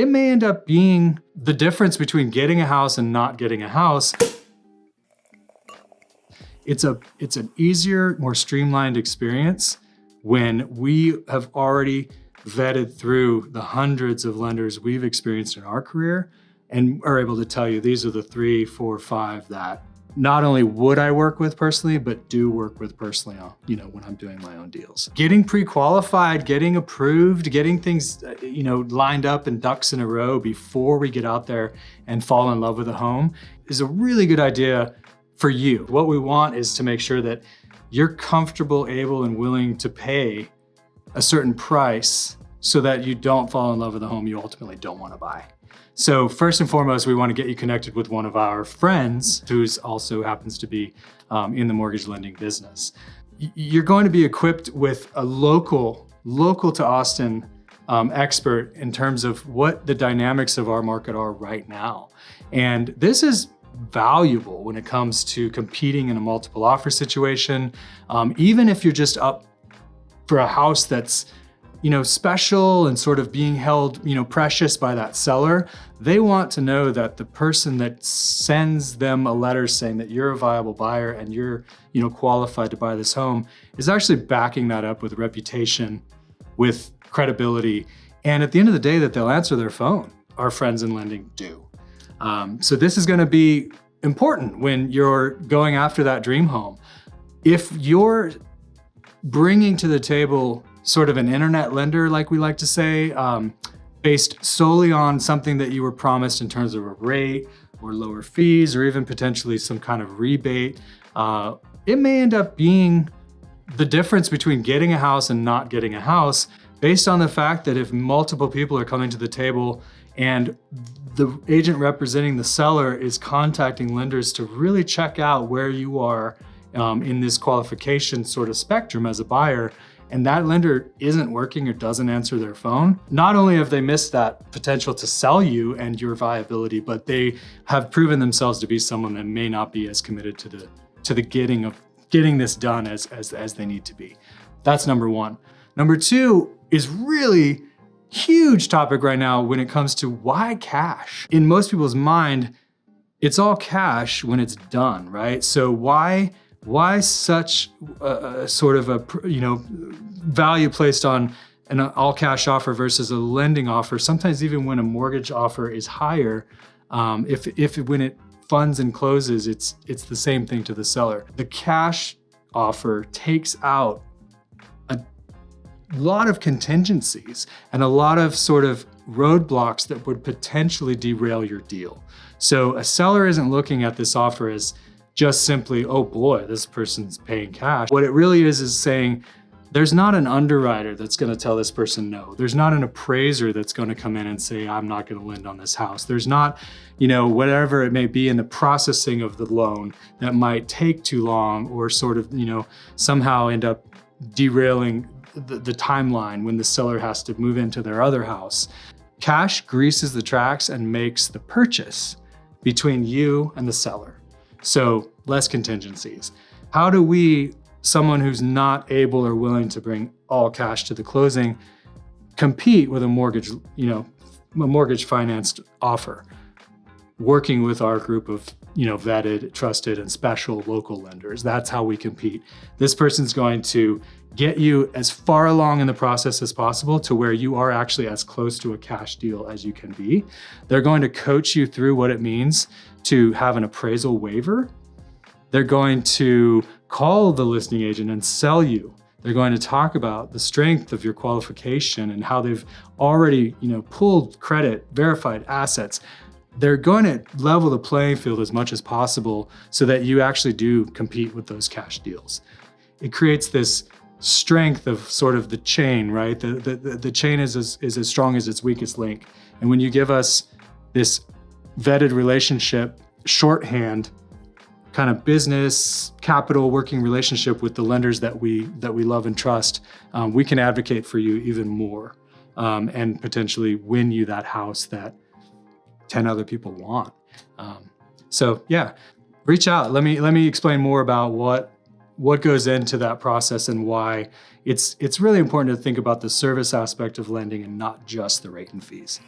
it may end up being the difference between getting a house and not getting a house. It's an easier, more streamlined experience when we have already vetted through the hundreds of lenders we've experienced in our career and are able to tell you these are the 3, 4, 5 that not only would I work with personally, but do work with personally, when I'm doing my own deals. Getting pre-qualified, getting approved, getting things, lined up and ducks in a row before we get out there and fall in love with a home is a really good idea for you. What we want is to make sure that you're comfortable, able, and willing to pay a certain price so that you don't fall in love with a home you ultimately don't want to buy. So first and foremost, we want to get you connected with one of our friends who also happens to be in the mortgage lending business. You're going to be equipped with a local to Austin expert in terms of what the dynamics of our market are right now. And this is valuable when it comes to competing in a multiple offer situation. Even if you're just up for a house that's special and sort of being held, precious by that seller, they want to know that the person that sends them a letter saying that you're a viable buyer and you're, qualified to buy this home is actually backing that up with reputation, with credibility, and at the end of the day that they'll answer their phone. Our friends in lending do. So this is going to be important when you're going after that dream home. If you're bringing to the table sort of an internet lender, like we like to say, based solely on something that you were promised in terms of a rate or lower fees, or even potentially some kind of rebate, it may end up being the difference between getting a house and not getting a house, based on the fact that if multiple people are coming to the table and the agent representing the seller is contacting lenders to really check out where you are in this qualification sort of spectrum as a buyer, and that lender isn't working or doesn't answer their phone, not only have they missed that potential to sell you and your viability, but they have proven themselves to be someone that may not be as committed to the getting this done as they need to be. That's number one. Number two is really huge topic right now when it comes to why cash. In most people's mind, it's all cash when it's done, right? So why such a sort of a value placed on an all cash offer versus a lending offer? Sometimes even when a mortgage offer is higher, when it funds and closes, it's the same thing to the seller. The cash offer takes out a lot of contingencies and a lot of sort of roadblocks that would potentially derail your deal. So a seller isn't looking at this offer as just simply, oh boy, this person's paying cash. What it really is saying, there's not an underwriter that's gonna tell this person no. There's not an appraiser that's gonna come in and say, I'm not gonna lend on this house. There's not, whatever it may be in the processing of the loan that might take too long or sort of, somehow end up derailing the timeline when the seller has to move into their other house. Cash greases the tracks and makes the purchase between you and the seller. So less contingencies. How do we, someone who's not able or willing to bring all cash to the closing, compete with a mortgage financed offer? Working with our group of vetted, trusted, and special local lenders. That's how we compete. This person's going to get you as far along in the process as possible to where you are actually as close to a cash deal as you can be. They're going to coach you through what it means to have an appraisal waiver. They're going to call the listing agent and sell you. They're going to talk about the strength of your qualification and how they've already, pulled credit, verified assets. They're going to level the playing field as much as possible so that you actually do compete with those cash deals. It creates this strength of sort of the chain, right? The chain is as strong as its weakest link. And when you give us this vetted relationship, shorthand, kind of business, capital working relationship with the lenders that we love and trust, we can advocate for you even more and potentially win you that house that 10 other people want. So yeah, reach out. Let me explain more about what goes into that process and why it's really important to think about the service aspect of lending and not just the rate and fees.